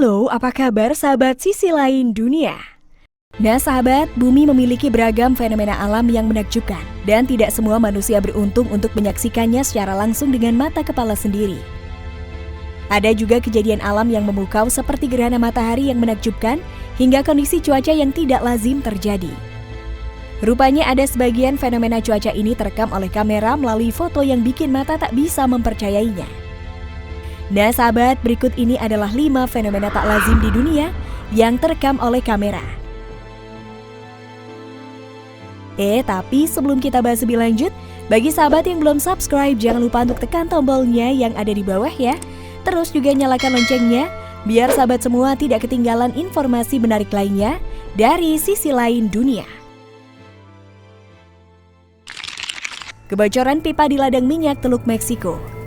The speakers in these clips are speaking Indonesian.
Halo, apa kabar sahabat sisi lain dunia? Nah sahabat, bumi memiliki beragam fenomena alam yang menakjubkan dan tidak semua manusia beruntung untuk menyaksikannya secara langsung dengan mata kepala sendiri. Ada juga kejadian alam yang memukau seperti gerhana matahari yang menakjubkan hingga kondisi cuaca yang tidak lazim terjadi. Rupanya ada sebagian fenomena cuaca ini terekam oleh kamera melalui foto yang bikin mata tak bisa mempercayainya. Nah sahabat, berikut ini adalah 5 fenomena tak lazim di dunia yang terekam oleh kamera. Tapi sebelum kita bahas lebih lanjut, bagi sahabat yang belum subscribe, jangan lupa untuk tekan tombolnya yang ada di bawah ya. Terus juga nyalakan loncengnya, biar sahabat semua tidak ketinggalan informasi menarik lainnya dari sisi lain dunia. Kebocoran pipa di ladang minyak Teluk Meksiko.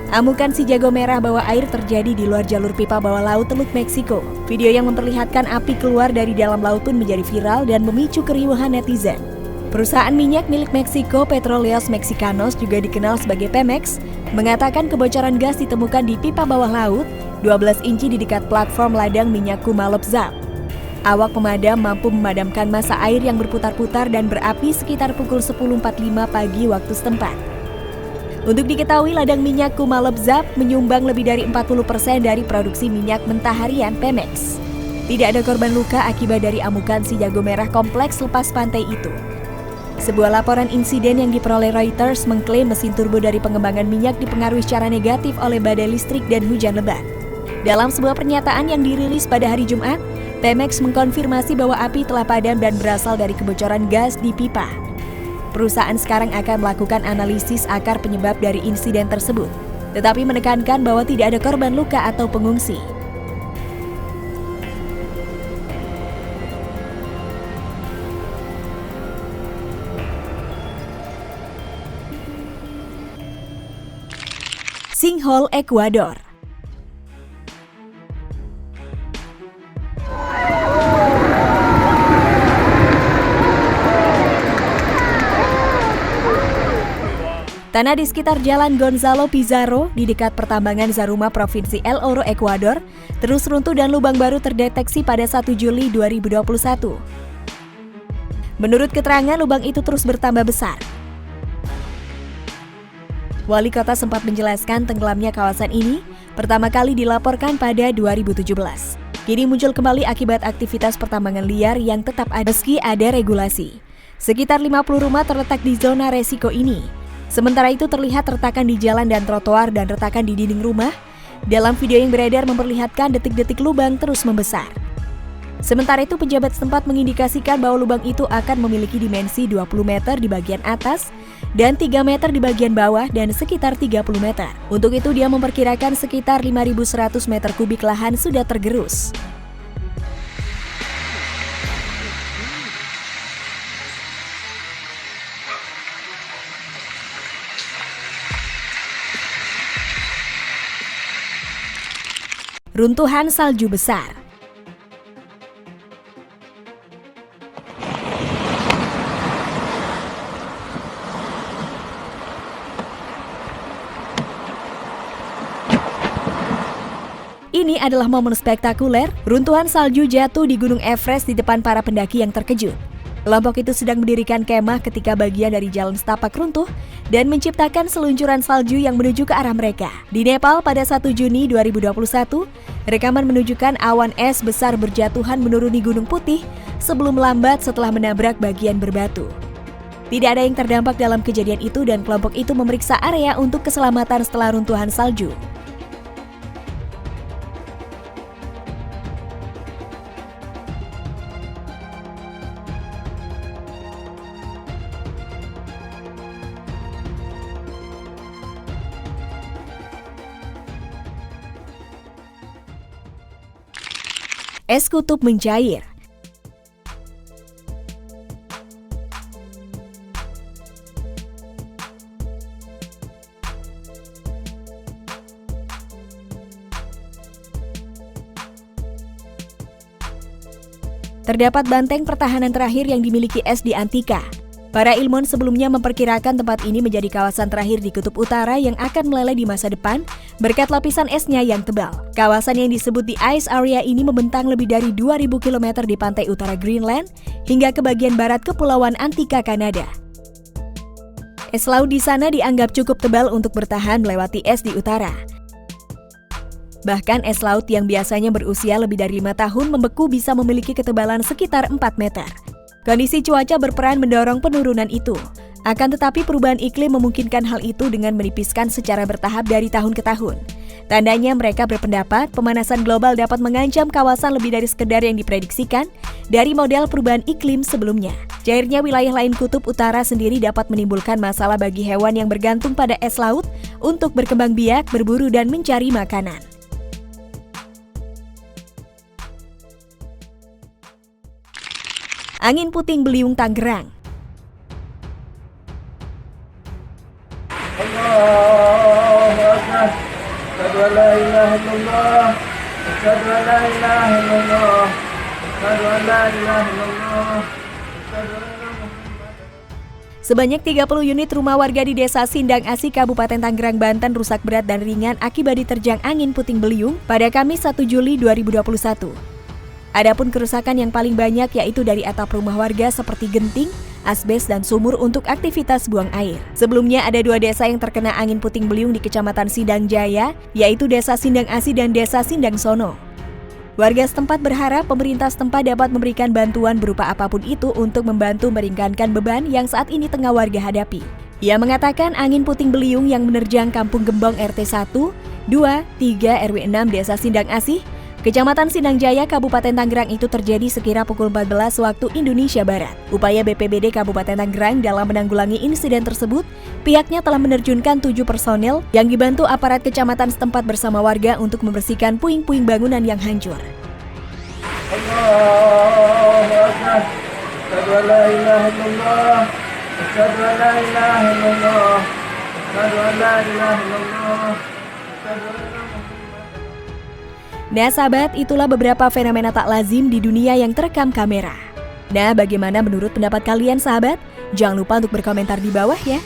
Amukan si jago merah bawah air terjadi di luar jalur pipa bawah laut Teluk Meksiko. Video yang memperlihatkan api keluar dari dalam laut pun menjadi viral dan memicu keriuhan netizen. Perusahaan minyak milik Meksiko, Petróleos Mexicanos, juga dikenal sebagai Pemex, mengatakan kebocoran gas ditemukan di pipa bawah laut 12 inci di dekat platform ladang minyak Kumalop Zap. Awak pemadam mampu memadamkan massa air yang berputar-putar dan berapi sekitar pukul 10.45 pagi waktu setempat. Untuk diketahui, ladang minyak Kumalop Zap menyumbang lebih dari 40% dari produksi minyak mentah harian Pemex. Tidak ada korban luka akibat dari amukan si jago merah kompleks lepas pantai itu. Sebuah laporan insiden yang diperoleh Reuters mengklaim mesin turbo dari pengembangan minyak dipengaruhi secara negatif oleh badai listrik dan hujan lebat. Dalam sebuah pernyataan yang dirilis pada hari Jumat, Pemex mengkonfirmasi bahwa api telah padam dan berasal dari kebocoran gas di pipa. Perusahaan sekarang akan melakukan analisis akar penyebab dari insiden tersebut, tetapi menekankan bahwa tidak ada korban luka atau pengungsi. Sinkhole Ekuador. Tanah di sekitar Jalan Gonzalo Pizarro di dekat pertambangan Zaruma, Provinsi El Oro, Ekuador, terus runtuh dan lubang baru terdeteksi pada 1 Juli 2021. Menurut keterangan, lubang itu terus bertambah besar. Wali kota sempat menjelaskan tenggelamnya kawasan ini pertama kali dilaporkan pada 2017. Kini muncul kembali akibat aktivitas pertambangan liar yang tetap ada meski ada regulasi. Sekitar 50 rumah terletak di zona resiko ini. Sementara itu terlihat retakan di jalan dan trotoar dan retakan di dinding rumah. Dalam video yang beredar memperlihatkan detik-detik lubang terus membesar. Sementara itu pejabat setempat mengindikasikan bahwa lubang itu akan memiliki dimensi 20 meter di bagian atas dan 3 meter di bagian bawah dan sekitar 30 meter. Untuk itu dia memperkirakan sekitar 5.100 meter kubik lahan sudah tergerus. Runtuhan salju besar. Ini adalah momen spektakuler, runtuhan salju jatuh di Gunung Everest di depan para pendaki yang terkejut. Kelompok itu sedang mendirikan kemah ketika bagian dari jalan setapak runtuh dan menciptakan seluncuran salju yang menuju ke arah mereka. Di Nepal pada 1 Juni 2021, rekaman menunjukkan awan es besar berjatuhan menuruni Gunung Putih sebelum melambat setelah menabrak bagian berbatu. Tidak ada yang terdampak dalam kejadian itu dan kelompok itu memeriksa area untuk keselamatan setelah runtuhan salju. Es kutub mencair. Terdapat benteng pertahanan terakhir yang dimiliki es di Antartika. Para ilmuwan sebelumnya memperkirakan tempat ini menjadi kawasan terakhir di Kutub Utara yang akan meleleh di masa depan berkat lapisan esnya yang tebal. Kawasan yang disebut The Ice Area ini membentang lebih dari 2.000 km di pantai utara Greenland hingga ke bagian barat Kepulauan Antartika, Kanada. Es laut di sana dianggap cukup tebal untuk bertahan melewati es di utara. Bahkan es laut yang biasanya berusia lebih dari 5 tahun membeku bisa memiliki ketebalan sekitar 4 meter. Kondisi cuaca berperan mendorong penurunan itu. Akan tetapi perubahan iklim memungkinkan hal itu dengan menipiskan secara bertahap dari tahun ke tahun. Tandanya mereka berpendapat pemanasan global dapat mengancam kawasan lebih dari sekedar yang diprediksikan dari model perubahan iklim sebelumnya. Cairnya wilayah lain Kutub Utara sendiri dapat menimbulkan masalah bagi hewan yang bergantung pada es laut untuk berkembang biak, berburu, dan mencari makanan. Angin puting beliung Tangerang. Sebanyak 30 unit rumah warga di Desa Sindang Asih, Kabupaten Tangerang, Banten rusak berat dan ringan akibat diterjang angin puting beliung pada Kamis 1 Juli 2021. Adapun kerusakan yang paling banyak yaitu dari atap rumah warga seperti genting, asbes, dan sumur untuk aktivitas buang air. Sebelumnya ada 2 desa yang terkena angin puting beliung di Kecamatan Sindang Jaya, yaitu Desa Sindang Asih dan Desa Sindang Sono. Warga setempat berharap pemerintah setempat dapat memberikan bantuan berupa apapun itu untuk membantu meringankan beban yang saat ini tengah warga hadapi. Ia mengatakan angin puting beliung yang menerjang Kampung Gembong RT 1, 2, 3 RW 6 Desa Sindang Asih, Kecamatan Sindang Jaya, Kabupaten Tangerang itu terjadi sekira pukul 14 waktu Indonesia Barat. Upaya BPBD Kabupaten Tangerang dalam menanggulangi insiden tersebut, pihaknya telah menerjunkan 7 personel yang dibantu aparat kecamatan setempat bersama warga untuk membersihkan puing-puing bangunan yang hancur. Nah sahabat, itulah beberapa fenomena tak lazim di dunia yang terekam kamera. Nah, bagaimana menurut pendapat kalian sahabat? Jangan lupa untuk berkomentar di bawah ya.